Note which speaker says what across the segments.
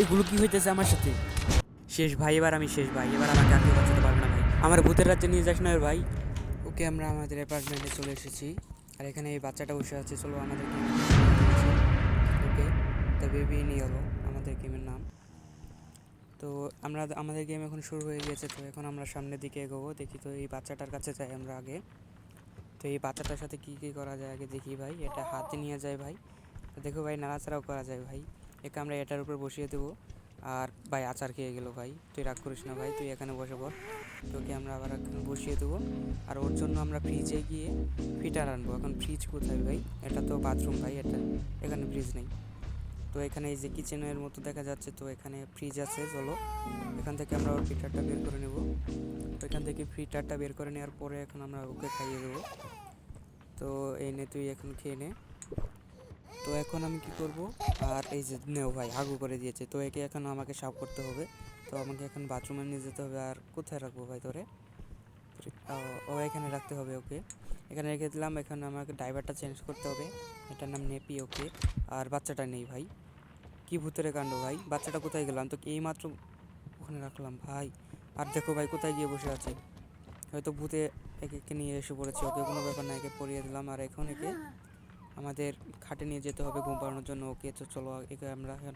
Speaker 1: এগুলো কি হইতেছে আমার সাথে? শেষ ভাই, এবার আমি শেষ ভাই, এবার আমাকে আর কেউ বাঁচাতে পারবে না ভাই। আমার ভূতের রাজ্যে নিয়ে যাস না ভাই। ওকে, আমরা আমাদের অ্যাপার্টমেন্টে চলে এসেছি, আর এখানে এই বাচ্চাটা বসে আছে। চলো আমাদেরকে ওকে, দ্য বেবি নিয়ে গেলো আমাদের গেমের নাম। তো আমাদের গেম এখন শুরু হয়ে গিয়েছে। তো এখন আমরা সামনের দিকে এগোবো, দেখি তো এই বাচ্চাটার কাছে যাই আমরা আগে। তো এই বাচ্চাটার সাথে কী কী করা যায় আগে দেখি ভাই। এটা হাতে নিয়ে যায় ভাই, তো দেখো ভাই নাড়াচাড়াও করা যায় ভাই। একে আমরা এটার উপর বসিয়ে দেবো। আর ভাই আচার খেয়ে গেলো ভাই, তুই রাগ করিস না ভাই, তুই এখানে বসে পড়। তোকে আমরা আবার এখানে বসিয়ে দেবো। আর ওর জন্য আমরা ফ্রিজে গিয়ে ফিটার আনবো। এখন ফ্রিজ কোথায় ভাই? এটা তো বাথরুম ভাই, এটা এখানে ফ্রিজ নেই। তো এখানে এই যে কিচেনের মতো দেখা যাচ্ছে, তো এখানে ফ্রিজ আছে। চলো এখান থেকে আমরা ওর ফিটারটা বের করে নেব। তো এখান থেকে ফিটারটা বের করে নেওয়ার পরে এখন আমরা ওকে খাইয়ে দেবো। তো এই নে, তুই এখন খেয়ে নে। তো এখন আমি কি করব? আর এই যে নেও ভাই, হাগু করে দিয়েছে। তো একে এখন আমাকে সাফ করতে হবে। তো আমাকে এখন বাথরুমে নিয়ে যেতে হবে। আর কোথায় রাখবো ভাই তোরে? ও এখানে রাখতে হবে। ওকে, এখানে রেখে দিলাম। এখানে আমাকে ড্রাইভারটা চেঞ্জ করতে হবে, এটার নাম নেপি। ওকে, আর বাচ্চাটা নেই ভাই, কি ভূতের কাণ্ড ভাই। বাচ্চাটা কোথায় গেলাম? তো এই মাত্র ওখানে রাখলাম ভাই। আর দেখো ভাই কোথায় গিয়ে বসে আছে, হয়তো ভূতে একে নিয়ে এসে পড়েছে। ওকে, কোনো ব্যাপার না, একে পরিয়ে দিলাম। আর এখন একে আমাদের খাটে নিয়ে যেতে হবে ঘুম পাড়ানোর জন্য। ওকে, তো চলো একে আমরা এখন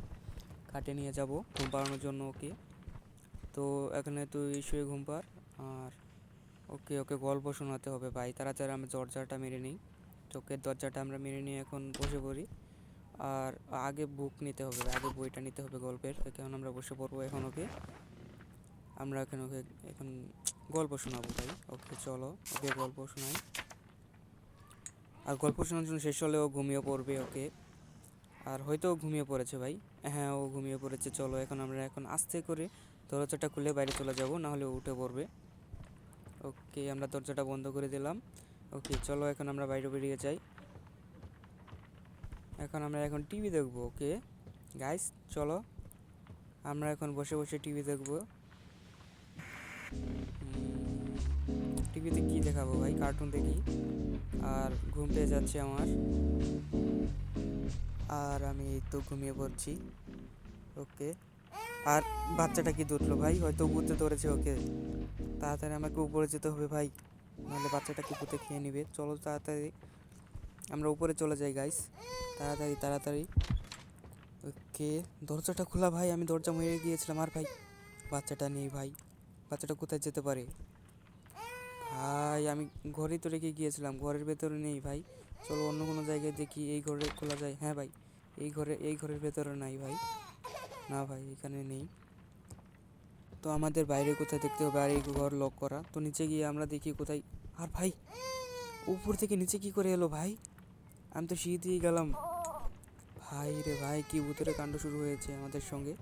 Speaker 1: খাটে নিয়ে যাব ঘুম পাড়ানোর জন্য। ওকে, তো এখানে তুই শুয়ে ঘুম পাড়। আর ওকে, ওকে গল্প শোনাতে হবে ভাই, তাড়াতাড়ি আমরা দরজাটা মেরে নিই। চোখের দরজাটা আমরা মেরে নিয়ে এখন বসে পড়ি। আর আগে বুক নিতে হবে, আগে বইটা নিতে হবে গল্পের। এখন আমরা বসে পড়বো এখন। ওকে, আমরা এখন ওকে এখন গল্প শোনাবো ভাই। ওকে চলো ওকে গল্প শোনাই। আর গল্প শোনার জন্য শেষ হলে ও ঘুমিয়ে পড়বে। ওকে, আর হয়তো ও ঘুমিয়ে পড়েছে ভাই। হ্যাঁ, ও ঘুমিয়ে পড়েছে। চলো এখন আমরা এখন আস্তে করে দরজাটা খুলে বাইরে চলে যাব, নাহলে ও উঠে পড়বে। ওকে, আমরা দরজাটা বন্ধ করে দিলাম। ওকে চলো এখন আমরা বাইরে বেরিয়ে যাই। এখন আমরা এখন টিভি দেখবো। ওকে গাইস, চলো আমরা এখন বসে বসে টিভি দেখবো। টিভিতে কি দেখাবো ভাই? কার্টুন দেখি। আর ঘুম পেয়ে যাচ্ছে আমার, আর আমি এই তো ঘুমিয়ে পড়ছি। ওকে, আর বাচ্চাটা কি ধরলো ভাই? হয়তো ভূতে ধরেছে ওকে। তাড়াতাড়ি আমাকে উপরে যেতে হবে ভাই, নাহলে বাচ্চাটাকে ভূতে খেয়ে নেবে। চলো তাড়াতাড়ি আমরা উপরে চলে যাই গাইস, তাড়াতাড়ি তাড়াতাড়ি। ওকে, দরজাটা খোলা ভাই, আমি দরজা মেরে গিয়েছিলাম। আর ভাই বাচ্চাটা নেই ভাই, বাচ্চাটা কোথায় যেতে পারে ভাই? আমি ঘরেই তো রেখে গিয়েছিলাম, ঘরের ভেতরে নেই ভাই। চলো অন্য কোনো জায়গায় দেখি, এই ঘরে খোলা যায়। হ্যাঁ ভাই, এই ঘরের ভেতরে নাই ভাই। না ভাই, এখানে নেই। তো আমাদের বাইরে কোথায় দেখতে হবে, আর এই ঘর লক করা। তো নিচে গিয়ে আমরা দেখি কোথায়। আর ভাই উপর থেকে নিচে কি করে এলো ভাই? আমি তো সিঁড়ি দিয়ে গেলাম ভাই। রে ভাই, কি ভূতের কাণ্ড শুরু হয়েছে আমাদের সঙ্গে।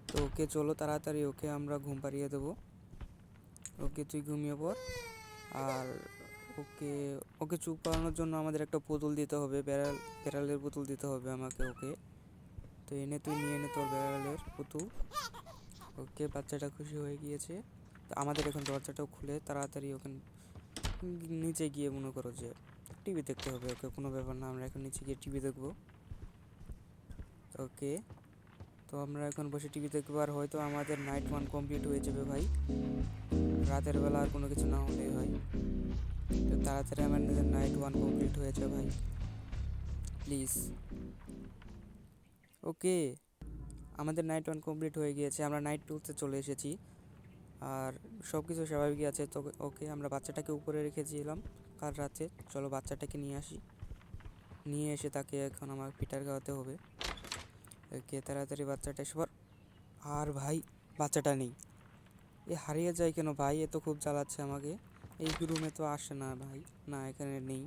Speaker 1: তো ওকে চলো তাড়াতাড়ি ওকে আমরা ঘুম পাড়িয়ে দেবো। ওকে, তুই ঘুমিয়ে পড়। আর ওকে ওকে চুপ করানোর জন্য আমাদের একটা পুতুল দিতে হবে, বেড়ালের পুতুল দিতে হবে আমাকে। ওকে, তো এনে তুই নিয়ে এনে তোর বেড়ালের পুতুল। ওকে, বাচ্চাটা খুশি হয়ে গিয়েছে। তো আমাদের এখন দরজাটাও খুলে তাড়াতাড়ি ওখানে নিচে গিয়ে মনে করো যে টিভি দেখতে হবে। ওকে, কোনো ব্যাপার না, আমরা এখন নিচে গিয়ে টিভি দেখবো। ওকে, তো আমরা এখন বসে টিভি দেখবো। আর হয়তো আমাদের নাইট ওয়ান কমপ্লিট হয়ে যাবে ভাই, রাতের বেলা আর কোনো কিছু না হলেই হয়। তো তাড়াতাড়ি আমাদের নাইট ওয়ান কমপ্লিট হয়েছে ভাই, প্লিজ। ওকে, আমাদের নাইট ওয়ান কমপ্লিট হয়ে গিয়েছে, আমরা নাইট টুতে চলে এসেছি। আর সব কিছু স্বাভাবিকই আছে। তো ওকে, আমরা বাচ্চাটাকে উপরে রেখেছিলাম কাল রাতে। চলো বাচ্চাটাকে নিয়ে আসি, নিয়ে এসে তাকে এখন আমার পিটার খাওয়াতে হবে। ওকে, তাড়াতাড়ি বাচ্চাটা সবার। আর ভাই বাচ্চাটা নেই, এ হারিয়ে যায় কেন ভাই? এ তো খুব জ্বালাচ্ছে আমাকে। এই রুমে তো আসে না ভাই, না এখানে নেই।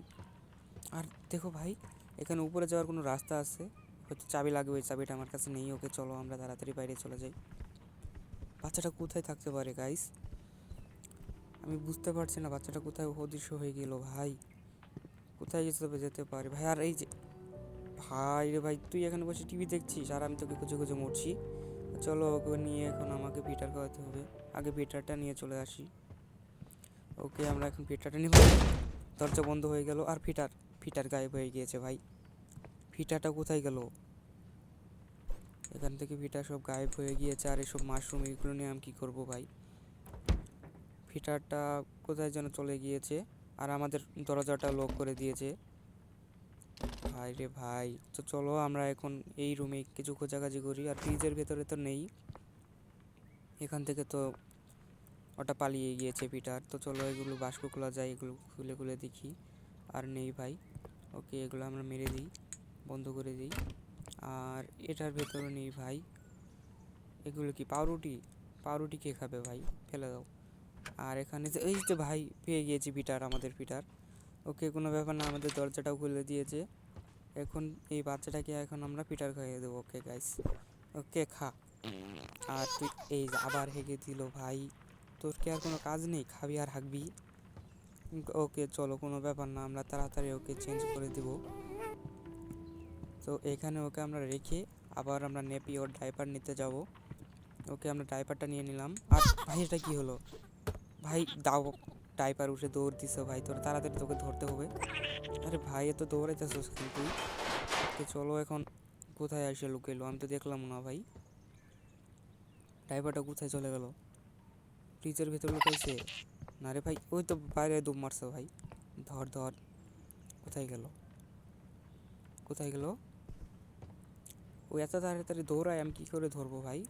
Speaker 1: আর দেখো ভাই, এখানে উপরে যাওয়ার কোনো রাস্তা আছে, হয়তো চাবি লাগবে, ওই চাবিটা আমার কাছে নেই। ওকে চলো আমরা তাড়াতাড়ি বাইরে চলে যাই। বাচ্চাটা কোথায় থাকতে পারে গাইস? আমি বুঝতে পারছি না বাচ্চাটা কোথায় অদৃশ্য হয়ে গেল ভাই। কোথায় যেতে পারে ভাই? আর এই যে ভাই রে ভাই, তুই এখানে বসে টিভি দেখছিস আর আমি তোকে খুঁজে খুঁজে মরছি। চলো ওকে নিয়ে এখন আমাকে পিটার খাওয়াতে হবে, আগে পিটারটা নিয়ে চলে আসি। ওকে, আমরা এখন পিটারটা নিব। দরজা বন্ধ হয়ে গেল। আর ফিটার ফিটার গায়েব হয়ে গিয়েছে ভাই। ফিটারটা কোথায় গেল? এখান থেকে ফিটার সব গায়েব হয়ে গিয়েছে। আর এসব মাশরুম এগুলো নিয়ে আমি কী করবো ভাই? ফিটারটা কোথায় যেন চলে গিয়েছে, আর আমাদের দরজাটা লক করে দিয়েছে। ভাই রে ভাই, তো চলো আমরা এখন এই রুমে কিছু খোঁজাখুঁজি করি। আর ফ্রিজের ভেতরে তো নেই, এখান থেকে তো ওটা পালিয়ে গিয়েছে পিটার। তো চলো এগুলো বাস্ক খোলা যায়, এগুলো খুলে খুলে দেখি। আর নেই ভাই। ওকে, এগুলো আমরা মেরে দিই, বন্ধ করে দিই। আর এটার ভেতরে নেই ভাই। এগুলো কি পাউরুটি? পাউরুটি কে খাবে ভাই? ফেলে দাও। আর এখানে যে এই যে ভাই, পেয়ে গিয়েছি পিটার, আমাদের পিটার। ওকে, কোনো ব্যাপার না, আমাদের দরজাটাও খুলে দিয়েছে। এখন এই বাচ্চাটাকে এখন আমরা পিটার খাইয়ে দেবো। ওকে গাইস, ওকে খা। আর তুই এই যে আবার হেগে দিল ভাই। তোর কি আর কোনো কাজ নেই? খাবি আর হাঁকবি। ওকে চলো, কোনো ব্যাপার না, আমরা তাড়াতাড়ি ওকে চেঞ্জ করে দেব। তো এখানে ওকে আমরা রেখে আবার আমরা নেপি ওর ডাইপার নিতে যাব। ওকে, আমরা ডাইপারটা নিয়ে নিলাম। আর ভাই এটা কি হলো? ভাই দাও ডাইপার, উঠে দৌড় দিছ ভাই, তোর তাড়াতাড়ি তোকে ধরতে হবে। আরে ভাই, এত দৌড়াইতেছিস কিন্তু। তো চলো এখন কোথায় এসে লুকাইলো? আমি তো দেখলাম না ভাই। ড্রাইভারটা কোথায় চলে গেল? ফ্রিজের ভেতর লুকাইছে? না রে ভাই, ওই তো বাইরে ডুব মারছে ভাই। ধর ধর। কোথায় গেল? কোথায় গেল? ও এত তাড়াতাড়ি দৌড়ায়, আমি কী করে ধরবো ভাই?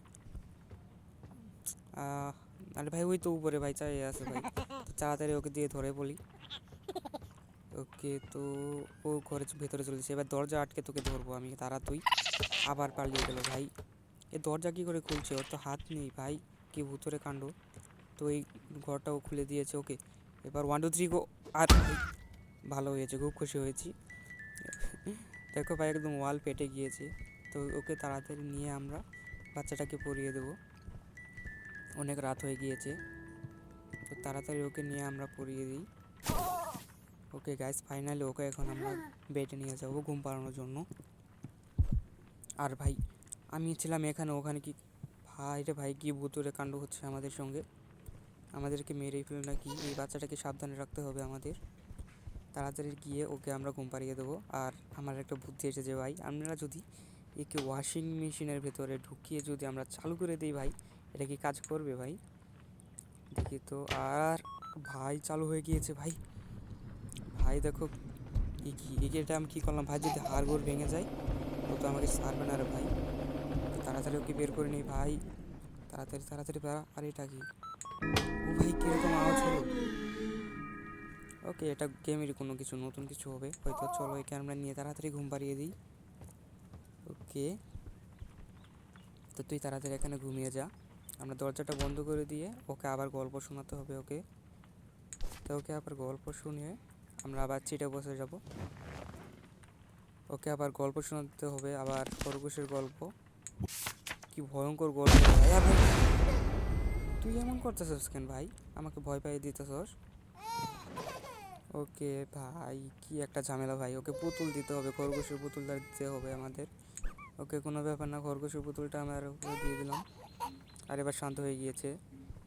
Speaker 1: আরে ভাই, ওই তো উপরে ভাই চাই আছে ভাই। তো তাড়াতাড়ি ওকে দিয়ে ধরে বলি। ওকে, তো ও ঘরের ভেতরে চলেছে। এবার দরজা আটকে তোকে ধরবো আমি, তারা তুই আবার পালিয়ে গেল ভাই। এ দরজা কী করে খুলছে? ওর তো হাত নেই ভাই, কি ভুতুরে কাণ্ড। তো এই ঘরটাও খুলে দিয়েছে। ওকে, এবার 1 2 3 গো। আর ভাই ভালো হয়েছে, খুব খুশি হয়েছি। দেখো ভাই, একদম ওয়াল পেটে গিয়েছে। তো ওকে তাড়াতাড়ি নিয়ে আমরা বাচ্চাটাকে পরিয়ে দেবো, অনেক রাত হয়ে গিয়েছে। তো তাড়াতাড়ি ওকে নিয়ে আমরা পরিয়ে দিই। ওকে গাইস, ফাইনালি ওকে এখন আমরা বেডে নিয়ে যাবো ঘুম পাড়ানোর জন্য। আর ভাই আমি ছিলাম এখানে, ওখানে কি ভাই রে ভাই, কি ভুতুরে কাণ্ড হচ্ছে আমাদের সঙ্গে। আমাদেরকে মেরেই ফেল নাকি? এই বাচ্চাটাকে সাবধানে রাখতে হবে আমাদের। তাড়াতাড়ি গিয়ে ওকে আমরা ঘুম পাড়িয়ে দেবো। আর আমার একটা বুদ্ধি এসেছে ভাই, আমরা যদি একে ওয়াশিং মেশিনের ভেতরে ঢুকিয়ে যদি আমরা চালু করে দিই ভাই, এটা কি কাজ করবে ভাই? দেখি তো। আর ভাই চালু হয়ে গিয়েছে ভাই। ভাই দেখো, এটা আমি কী করলাম ভাই? যদি হাড়গোড় ভেঙে যায় ও তো আমাকে ছাড়বে না রে ভাই। তাড়াতাড়ি ওকে বের করে নিই ভাই, তাড়াতাড়ি তাড়াতাড়ি বেড়া। আর এটা কি? ও ভাই, কীরকম আওয়াজ হলো? ওকে, এটা গেমেরই কোনো কিছু, নতুন কিছু হবে হয়তো। চলো একে আমরা নিয়ে তাড়াতাড়ি ঘুম পাড়িয়ে দিই। ওকে, তো তুই তাড়াতাড়ি এখানে ঘুমিয়ে যা। আমরা দরজাটা বন্ধ করে দিয়ে ওকে আবার গল্প শোনাতে হবে ওকে। তো ওকে আবার গল্প শুনিয়ে আমরা আবার চিটে বসে যাব। ওকে আবার গল্প শোনাতে হবে, আবার খরগোশের গল্প। কি ভয়ঙ্কর গল্প ভাই! ভাই তুই এমন করতেছস কেন ভাই? আমাকে ভয় পাইয়ে দিতেছস। ওকে ভাই, কি একটা ঝামেলা ভাই। ওকে পুতুল দিতে হবে, খরগোশের পুতুলটা দিতে হবে আমাদের। ওকে, কোনো ব্যাপার না, খরগোশের পুতুলটা আমরা ওকে দিয়ে দিলাম। আর এবার শান্ত হয়ে গিয়েছে।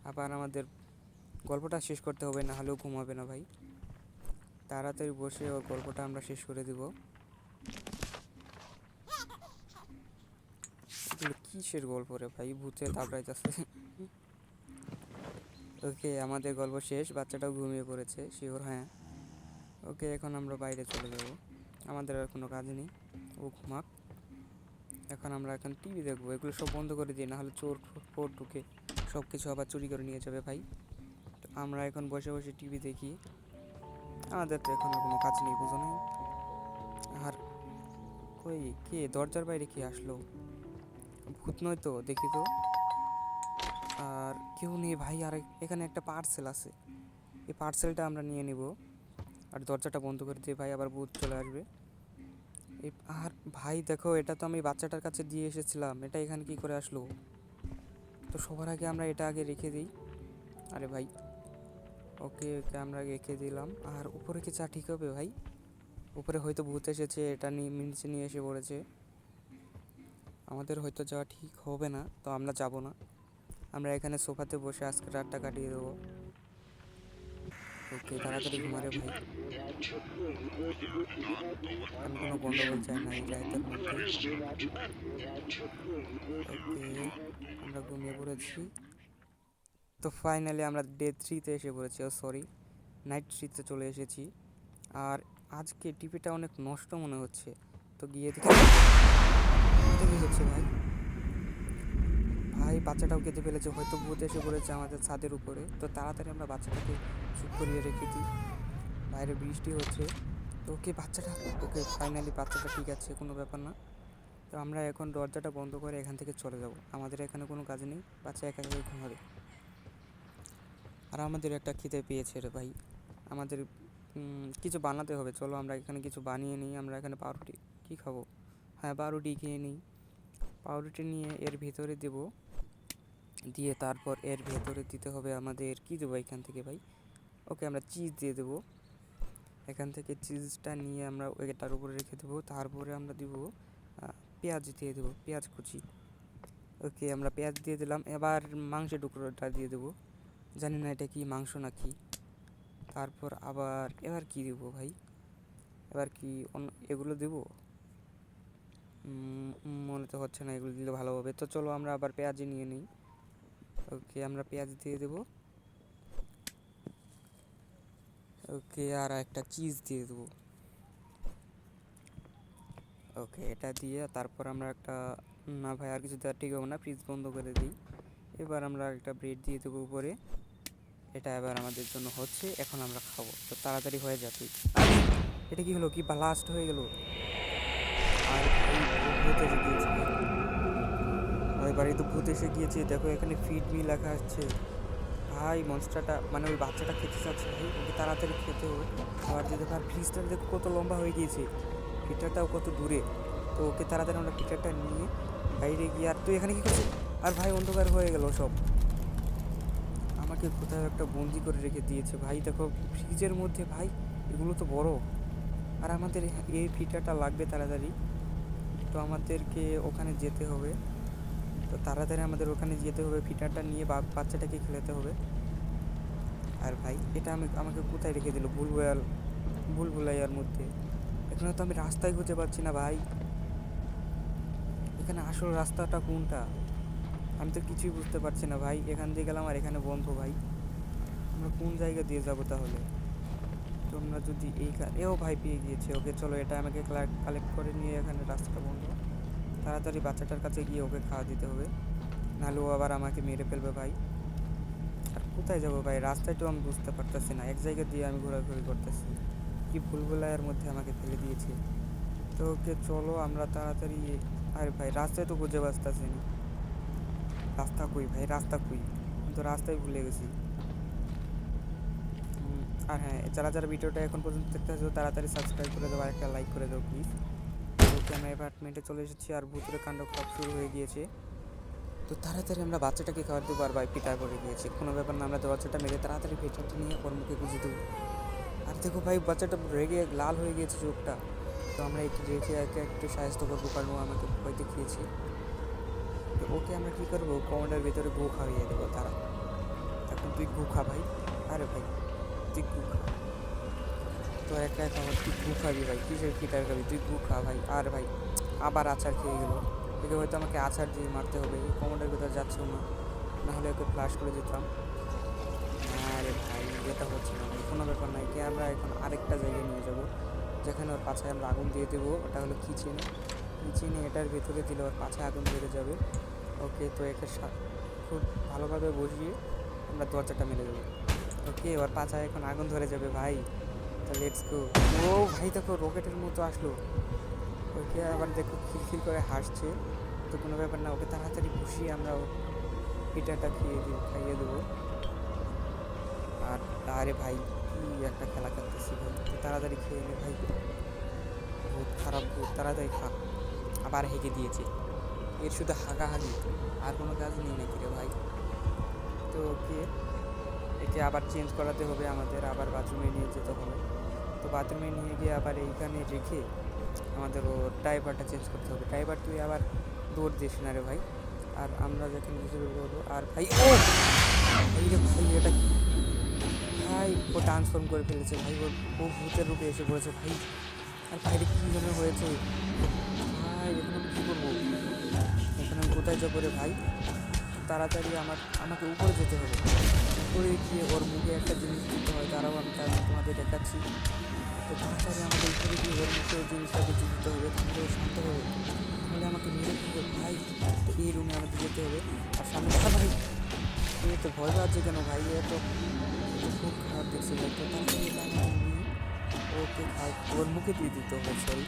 Speaker 1: আবার আমাদের গল্পটা শেষ করতে হবে, না হলেও ঘুমাবে না ভাই। তাড়াতাড়ি বসে ওর গল্পটা আমরা শেষ করে দিব। এগুলো কিসের গল্প রে ভাই? ভূতে তাবড়াইতেছে। ওকে, আমাদের গল্প শেষ, বাচ্চাটাও ঘুমিয়ে পড়েছে শিওর। হ্যাঁ, ওকে, এখন আমরা বাইরে চলে যাব, আমাদের আর কোনো কাজ নেই, ও ঘুমাক। এখন টিভি দেখবো। এগুলো সব বন্ধ করে দিই, না হলে চোর ফোর ঢুকে সব কিছু আবার চুরি করে নিয়ে যাবে ভাই। তো আমরা এখন বসে বসে টিভি দেখি, আমাদের তো এখন আর কোনো কাজ নেই, বুঝো নাই? আর কই, কে দরজার বাইরে কে আসলো? ভূত নয় তো? দেখি তো। আর কেউ নেই ভাই। আর এখানে একটা পার্সেল আছে, এই পার্সেলটা আমরা নিয়ে নিব। আর দরজাটা বন্ধ করে দিয়ে ভাই, আবার ভূত চলে আসবে। এই আর ভাই দেখো, এটা তো আমি বাচ্চাটার কাছে দিয়ে এসেছিলাম, এটা এখানে কি করে আসলো? তো সবার আগে আমরা এটা আগে রেখে দিই। আরে ভাই, ওকে ওকে আমরা রেখে দিলাম। আর উপরে কি চা ঠিক হবে ভাই? উপরে হয়তো ভূত এসেছে, এটা নিয়ে নিচে নিয়ে এসে পড়েছে, আমাদের হয়তো যাওয়া ঠিক হবে না, তো আমরা যাব না। আমরা এখানে সোফাতে বসে আজকে রাতটা কাটিয়ে দেবো। ওকে তাড়াতাড়ি ঘুমারে ভাই, আমি কোনো গন্ডগোল চাই না এই রাতের মধ্যে। ওকে আমরা ঘুমিয়ে পড়েছি। তো ফাইনালি আমরা ডে 3-তে এসে পড়েছি, ও সরি নাইট 3-তে চলে এসেছি। আর আজকে টিভিটা অনেক নষ্ট মনে হচ্ছে, তো গিয়ে দেখি এটা কী হচ্ছে ভাই। ভাই বাচ্চাটাও কেঁদে ফেলেছে, হয়তো ভূত এসে পড়েছে আমাদের ছাদের উপরে। তো তাড়াতাড়ি আমরা বাচ্চাটাকে চুপ করিয়ে রেখে দিই, বাইরে বৃষ্টি হচ্ছে। তো ওকে বাচ্চাটা, ওকে ফাইনালি বাচ্চাটা ঠিক আছে, কোনো ব্যাপার না। তো আমরা এখন দরজাটা বন্ধ করে এখান থেকে চলে যাব, আমাদের এখানে কোনো কাজ নেই, বাচ্চা একা একাই ঘুমাবে। আর আমাদের একটা খিদে পেয়েছে রে ভাই, আমাদের কিছু বানাতে হবে, চলো আমরা এখানে কিছু বানিয়ে নিই। আমরা এখানে পাউরুটি কী খাবো, হ্যাঁ পাউরুটি খেয়ে নিই। পাউরুটি নিয়ে এর ভিতরে দেব, দিয়ে তারপর এর ভেতরে দিতে হবে আমাদের কী দেবো এখান থেকে ভাই। ওকে আমরা চিজ দিয়ে দেবো, এখান থেকে চিজটা নিয়ে আমরা এটার উপরে রেখে দেবো। তারপরে আমরা দিব পেঁয়াজ দিয়ে দেবো, পেঁয়াজ কুচি। ওকে আমরা পেঁয়াজ দিয়ে দিলাম, এবার মাংসের টুকরোটা দিয়ে দেবো, জানি না এটা কি মাংস নাকি। তারপর আবার এবার কি দেবো ভাই, এবার কি এগুলো দেবো, মনে তো হচ্ছে না এগুলো দিলে ভালো হবে। তো চলো আমরা আবার পেঁয়াজি নিয়ে নিই। ওকে আমরা পেঁয়াজ দিয়ে দেবো, ওকে আর একটা চিজ দিয়ে দেবো। ওকে এটা দিয়ে তারপর আমরা একটা, না ভাই আর কিছু দেওয়ার ঠিক হবে না, ফ্রিজ বন্ধ করে দিই। এবার আমরা একটা ব্রেড দিয়ে দেবো উপরে, এটা এবার আমাদের জন্য হচ্ছে, এখন আমরা খাবো। তো তাড়াতাড়ি হয়ে যাবে। এটা কি হলো, কি ব্লাস্ট হয়ে গেল। আর ভূত এসে গিয়েছে ভাই, বাড়িতে ভূত এসে গিয়েছে। দেখো এখানে ফিড মি লেখা আসছে ভাই, মনস্টারটা মানে ওই বাচ্চাটা খেতে চাচ্ছে ভাই, ওকে তাড়াতাড়ি খেতে হবে। আবার যে দেখো আর ফ্রিজটা দেখো কত লম্বা হয়ে গিয়েছে, ফিটারটাও কত দূরে। তো ওকে তাড়াতাড়ি আমরা ফিটারটা নিয়ে বাইরে গিয়ে, আর তুই এখানে কী করছিস, আর ভাই অন্ধকার হয়ে গেল সব, আমাকে কোথাও একটা বন্দি করে রেখে দিয়েছে ভাই। দেখো ফ্রিজের মধ্যে ভাই, এগুলো তো বড়, আর আমাদের এই ফিটারটা লাগবে তাড়াতাড়ি। তো আমাদেরকে ওখানে যেতে হবে, তো তাড়াতাড়ি আমাদের ওখানে যেতে হবে, ফিটারটা নিয়ে বাচ্চাটাকে খেলাতে হবে। আর ভাই এটা আমাকে কোথায় রেখে দিল, ভুলভুলাইয়ার মধ্যে। এখানে তো আমি রাস্তায় খুঁজে পাচ্ছি না ভাই, এখানে আসল রাস্তাটা কোনটা আমি তো কিছুই বুঝতে পারছি না ভাই। এখান দিয়ে গেলাম আর এখানে বন্ধ ভাই, আমরা কোন জায়গা দিয়ে যাবো তাহলে। তোমরা যদি এও ভাই পেয়ে গিয়েছে, ওকে চলো এটা আমাকে কালেক্ট করে নিয়ে, এখানে রাস্তাটা বন্ধ, তাড়াতাড়ি বাচ্চাটার কাছে গিয়ে ওকে খাওয়া দিতে হবে, নাহলে ও আবার আমাকে মেরে ফেলবে ভাই। আর কোথায় যাবো ভাই, রাস্তায় তো আমি বুঝতে পারতেছি না, এক জায়গা দিয়ে আমি ঘোরাঘুরি করতেছি, কি ভুলভুলাইয়ার মধ্যে আমাকে ফেলে দিয়েছে। তো ওকে চলো আমরা তাড়াতাড়ি, আরে ভাই রাস্তায় তো খুঁজে বাঁচতেছি না, রাস্তা কই ভাই, রাস্তা কই, আমি তো রাস্তায় ভুলে গেছি। আর হ্যাঁ, যারা যারা ভিডিওটা এখন পর্যন্ত দেখতে আসো তাড়াতাড়ি সাবস্ক্রাইব করে দাও আর একটা লাইক করে দাও প্লিজ। ওকে আমরা অ্যাপার্টমেন্টে চলে এসেছি, আর ভূতের কাণ্ড সব শুরু হয়ে গিয়েছে। তো তাড়াতাড়ি আমরা বাচ্চাটাকে খাবার দেবো, আর ভাই পিটার পড়ে গিয়েছে, কোনো ব্যাপার না, আমরা বাচ্চাটা মেরে তাড়াতাড়ি পেটটা নিয়ে ওর মুখে গুঁজে দেবো। আর দেখো ভাই বাচ্চাটা রেগে লাল হয়ে গিয়েছে চোখটা, তো আমরা একটু রেখে একটু সাহায্য করবো, কারণ ও আমাকে ভয় দেখিয়েছে। তো ওকে আমরা কী করবো, কমান্ডার ভিতরে গু খাইয়ে দেবো, তারা এখন তুই গু খা ভাই, আরে ভাই তুই গু খা, তো একা একা আমার তুই গু খাবি ভাই, কিসের ফিটার খাবি, তুই গু খা ভাই। আর ভাই আবার আচার খেয়ে গেলো, একে হয়তো আমাকে আচার দিয়ে মারতে হবে, কমান্ডার ভিতরে যাচ্ছেও না, নাহলে ওকে ফ্লাশ করে দিতাম। আরে ভাই এটা হচ্ছে না ভাই, কোনো ব্যাপার নাই, আমরা এখন আরেকটা জায়গায় নিয়ে যাব, যেখানে ওর পাছায় আমরা আগুন দিয়ে দেবো, ওটা হলো কিচেনে, এটার ভেতরে দিলে ওর পাছায় আগুন ধরে যাবে। ওকে তো একে খুব ভালোভাবে বসিয়ে আমরা দরজাটা মেরে দেবো। ওকে ওর পাছায় এখন আগুন ধরে যাবে ভাই, তো লেটস গো। ও ভাই দেখো রকেটের মতো আসলো, ওকে আবার দেখো খিলখিল করে হাসছে, তো কোনো ব্যাপার না, ওকে তাড়াতাড়ি বসিয়ে আমরা পিঠাটা খাইয়ে দেবো। আর আরে ভাই কি একটা খেলা খেলতেছি ভাই, তো তাড়াতাড়ি খেয়ে নে ভাই, বহুত খারাপ ভূত, তাড়াতাড়ি খা। আবার হেগে দিয়েছে, এর শুধু হাগাহাগি, আর কোনো কাজ নেই নাকি রে ভাই। তো একে আবার চেঞ্জ করাতে হবে আমাদের, আবার বাথরুমে নিয়ে যেতে হবে। তো বাথরুমে নিয়ে গিয়ে আবার এইখানে রেখে আমাদের ও ড্রাইভারটা চেঞ্জ করতে হবে। ড্রাইভার তুই আবার দৌড় দিস না রে ভাই, আর আমরা যেখানে কিছু করবো। আর ভাই ও ভাই রে ভাই, এটা কি ভাই ও ট্রান্সফর্ম করে ফেলেছে ভাই, ও ভূতের রূপে এসে পড়েছে ভাই। আর বাইরে কী যেন হয়েছে ভাই, এখন আমি কী করবো? এখন আমি কোথায় যাবো রে ভাই? তাড়াতাড়ি আমাকে উপরে যেতে হবে। উপরে গিয়ে ওর মুখে একটা জিনিস দিতে হয়, তারাও আমি তোমাদের দেখাচ্ছি। তো তাড়াতাড়ি আমাদের উপরে গিয়ে ওর মুখে ওই জিনিসটাকে দিতে হবে, তাহলে ও শান্ত হবে, তাহলে আমাকে মেরে ফেলবে ভাই। এই রুমে আমাদের যেতে হবে। আর সামনে ভাই, এ তো ভয় পাচ্ছে কেন ভাই? এ তো খুব খারাপ দেখছে ভাই। তো তাড়াতাড়ি এটা আমাকে নিয়ে ওকে ওর মুখে দিয়ে দিতে হবে, সরি,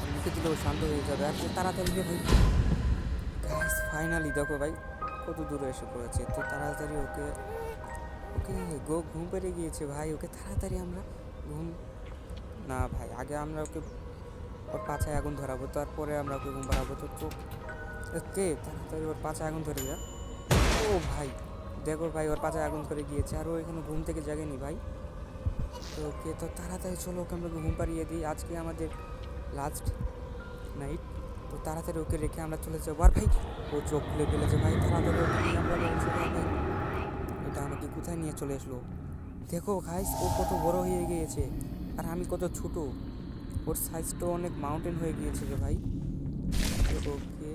Speaker 1: ওর মুখে দিলে ও শান্ত হয়ে যাবে। আর তাড়াতাড়ি গিয়ে ভাই, গাইস ফাইনালি দেখো ভাই কত দূরে এসে পড়েছে। তো তাড়াতাড়ি ওকে ওকে ঘুম পেড়ে গিয়েছে ভাই। ওকে তাড়াতাড়ি আমরা ঘুম, না ভাই, আগে আমরা ওকে ওর পাছায় আগুন ধরাবো, তারপরে আমরা ওকে ঘুম পাড়াবো। তো চোখ ওকে তাড়াতাড়ি ওর পাছায় আগুন ধরে যা। ও ভাই দেখো ভাই, ওর পাছায় আগুন ধরে গিয়েছে আর ও এখানে ঘুম থেকে জাগেনি ভাই। তো ওকে তো তাড়াতাড়ি চলো, ওকে আমরা ঘুম পাড়িয়ে দিই। আজকে আমাদের লাস্ট নাইট। তো তাড়াতাড়ি ওকে রেখে আমরা চলে যাবো। আর ভাই ও চোখ খুলে ফেলেছে ভাই, তাড়াতাড়ি ওকে নিয়ে আমরা বলছি ভাই। এটা আমাকে কোথায় নিয়ে চলে আসলো? দেখো গাইস, ও কত বড় হয়ে গিয়েছে আর আমি কত ছোট। ওর সাইজটা অনেক মাউন্টেন হয়ে গিয়েছে রে ভাই। ওকে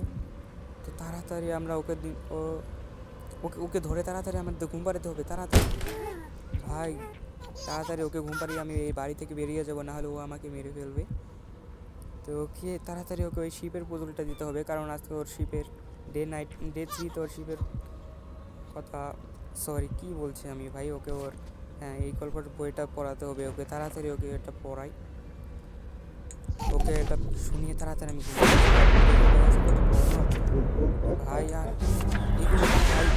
Speaker 1: তো তাড়াতাড়ি আমরা ওকে ওকে ওকে ধরে তাড়াতাড়ি আমাদের ঘুম পাড়াতে হবে, তাড়াতাড়ি ভাই। তাড়াতাড়ি ওকে ঘুম পাড়িয়ে আমি এই বাড়ি থেকে বেরিয়ে যাবো, নাহলে ও আমাকে মেরে ফেলবে। তো ওকে তাড়াতাড়ি ওকে ওই শিপের পুতুলটা দিতে হবে, কারণ আজকে ওর শিপের ডে 3। তো ওর শিপের কথা, সরি কী বলছি আমি ভাই, ওকে ওর হ্যাঁ এই গল্পের বইটা পড়াতে হবে ওকে। তাড়াতাড়ি ওকে এটা পড়াই, ওকে এটা শুনিয়ে তাড়াতাড়ি আমি ভাই। আর এগুলো ভাই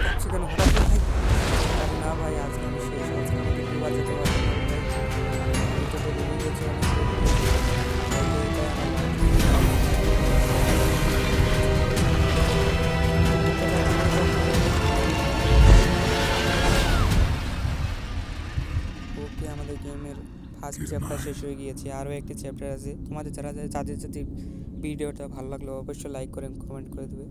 Speaker 1: কাঁপছে কেন হঠাৎ করে ভাই? আরে না ভাই, আজকে আমি শেষ, আজকে আমাকে কেউ বাঁচাতে পারবে না ভাই। আমি তো বলে দিয়েছি আমি ওকে। আমাদের গেমের ফার্স্ট চ্যাপ্টার শেষ হয়ে গিয়েছে, আরও একটি চ্যাপ্টার আছে। তোমাদের যাদের যদি ভিডিওটা ভালো লাগলো অবশ্যই লাইক করে কমেন্ট করে দেবে।